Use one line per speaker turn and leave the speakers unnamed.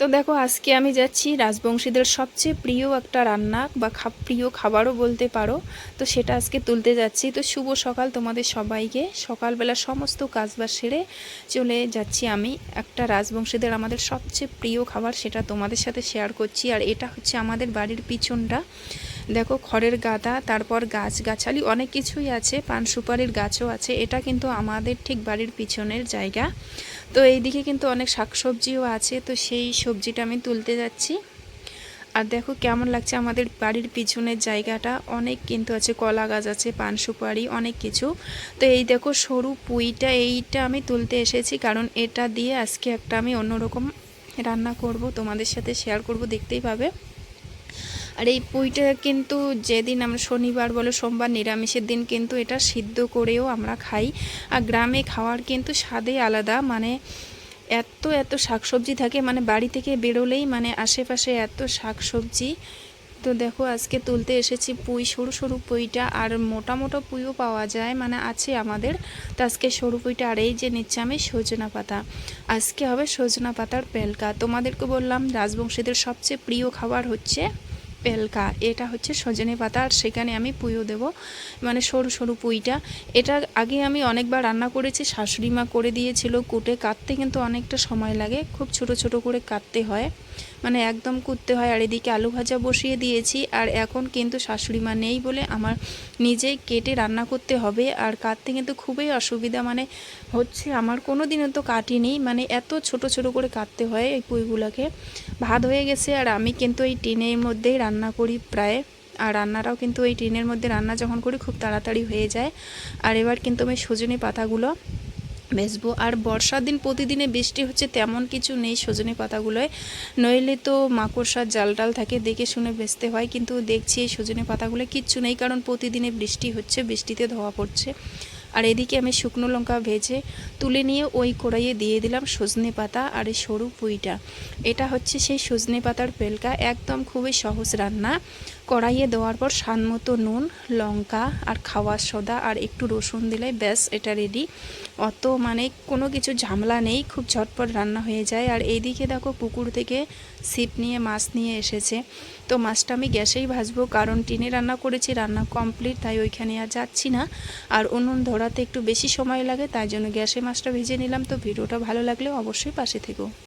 তো দেখো আজকে আমি যাচ্ছি রাজবংশীদের সবচেয়ে প্রিয় একটা রান্না বা প্রিয় খাবারও বলতে পারো। তো সেটা আজকে তুলতে যাচ্ছি। তো শুভ সকাল তোমাদের সবাইকে। সকালবেলা সমস্ত কাজবাজ সেরে চলে যাচ্ছি আমি একটা রাজবংশীদের আমাদের সবচেয়ে প্রিয় খাবার, সেটা তোমাদের সাথে শেয়ার করছি। আর এটা হচ্ছে আমাদের বাড়ির পিছনটা। দেখো খড়ের গাদা, তারপর গাছগাছালি অনেক কিছুই আছে, পান সুপারির গাছও আছে। এটা কিন্তু আমাদের ঠিক বাড়ির পিছনের জায়গা। তো এইদিকে কিন্তু অনেক শাকসবজিও আছে, তো সেই সবজিটা আমি তুলতে যাচ্ছি। আর দেখো কেমন লাগছে আমাদের বাড়ির পিছনের জায়গাটা, অনেক কিন্তু আছে, কলা গাছ আছে, পান সুপারি, অনেক কিছু। তো এই দেখো সরু পুঁইটা, এইটা আমি তুলতে এসেছি, কারণ এটা দিয়ে আজকে একটা আমি অন্যরকম রান্না করব, তোমাদের সাথে শেয়ার করব, দেখতেই পাবে। আর এই পুঁইটা কিন্তু যেদিন আমরা শনিবার বলো সোমবার নিরামিষের দিন কিন্তু এটা সিদ্ধ করেও আমরা খাই। আর গ্রামে খাওয়ার কিন্তু স্বাদই আলাদা, মানে এত এত শাকসবজি থাকে, মানে বাড়ি থেকে বেরোলেই মানে আশেপাশে এত শাকসবজি। তো দেখো আজকে তুলতে এসেছি পুঁই, সরু সরু পুঁইটা, আর মোটা মোটা পুঁইও পাওয়া যায়, মানে আছে আমাদের। তো আজকে সরু পুঁইটা, আর এই যে নিচ্ছে আমি সজনা পাতা। আজকে হবে সজনা পাতার পেলকা। তোমাদেরকে বললাম রাজবংশীদের সবচেয়ে প্রিয় খাবার হচ্ছে পেলকা, এটা হচ্ছে সজনে পাতা, আর সেখানে আমি পুঁইও দেবো, মানে সরু সরু পুঁইটা। এটা আগে আমি অনেকবার রান্না করেছি, শাশুড়ি মা করে দিয়েছিল কুটে, কাটতে কিন্তু অনেকটা সময় লাগে, খুব ছোট ছোট করে কাটতে হয়, মানে একদম কুটতে হয়। আর এদিকে আলু ভাজা বসিয়ে দিয়েছি, আর এখন কিন্তু শাশুড়ি মা নেই বলে আমার নিজেই কেটে রান্না করতে হবে। আর কাটতে কিন্তু খুবই অসুবিধা মানে হচ্ছে, আমার কোনো দিনও তো কাটিনি, মানে এত ছোট ছোট করে কাটতে হয় এই পুঁইগুলোকে। ভাত হয়ে গেছে, আর আমি কিন্তু এই টিনের মধ্যেই রান্না করি প্রায়। আর রান্নাটাও কিন্তু এই টিনের মধ্যে রান্না যখন করি খুব তাড়াতাড়ি হয়ে যায়। আর এবার কিন্তু আমি সজনে পাতাগুলো বেচবো। আর বর্ষার দিন প্রতিদিনে বৃষ্টি হচ্ছে তেমন কিছু নেই সজনে পাতাগুলোয়, নইলে তো মাকড়সার জাল টাল থাকে, দেখে শুনে বেচতে হয়। কিন্তু দেখছি এই সজনে পাতাগুলো কিচ্ছু নেই, কারণ প্রতিদিনে বৃষ্টি হচ্ছে, বৃষ্টিতে ধোয়া পড়ছে। আর এদিকে আমি শুকনো লঙ্কা ভেজে তুলে নিয়ে ওই কড়াইয়ে দিয়ে দিলাম সজনে পাতা আর এই সরু পুঁইটা। এটা হচ্ছে সেই সজনে পাতার পেলকা, একদম খুবই সহজ রান্না। কড়াইয়ে দেওয়ার পর স্বাদ মতো নুন, লঙ্কা আর খাওয়ার সোডা আর একটু রসুন দিলে ব্যাস এটা রেডি। অত মানে কোনো কিছু ঝামেলা নেই, খুব ঝটপট রান্না হয়ে যায়। আর এইদিকে দেখো পুকুর থেকে ছিপ নিয়ে মাছ নিয়ে এসেছে। তো মাছটা আমি গ্যাসেই ভাজবো, কারণ টিনে রান্না করেছি, রান্না কমপ্লিট, তাই ওইখানে আর যাচ্ছি না। আর উনুন ধরাতে একটু বেশি সময় লাগে, তাই জন্য গ্যাসে মাছটা ভেজে নিলাম। তো ভিডিওটা ভালো লাগলে অবশ্যই পাশে থেকো।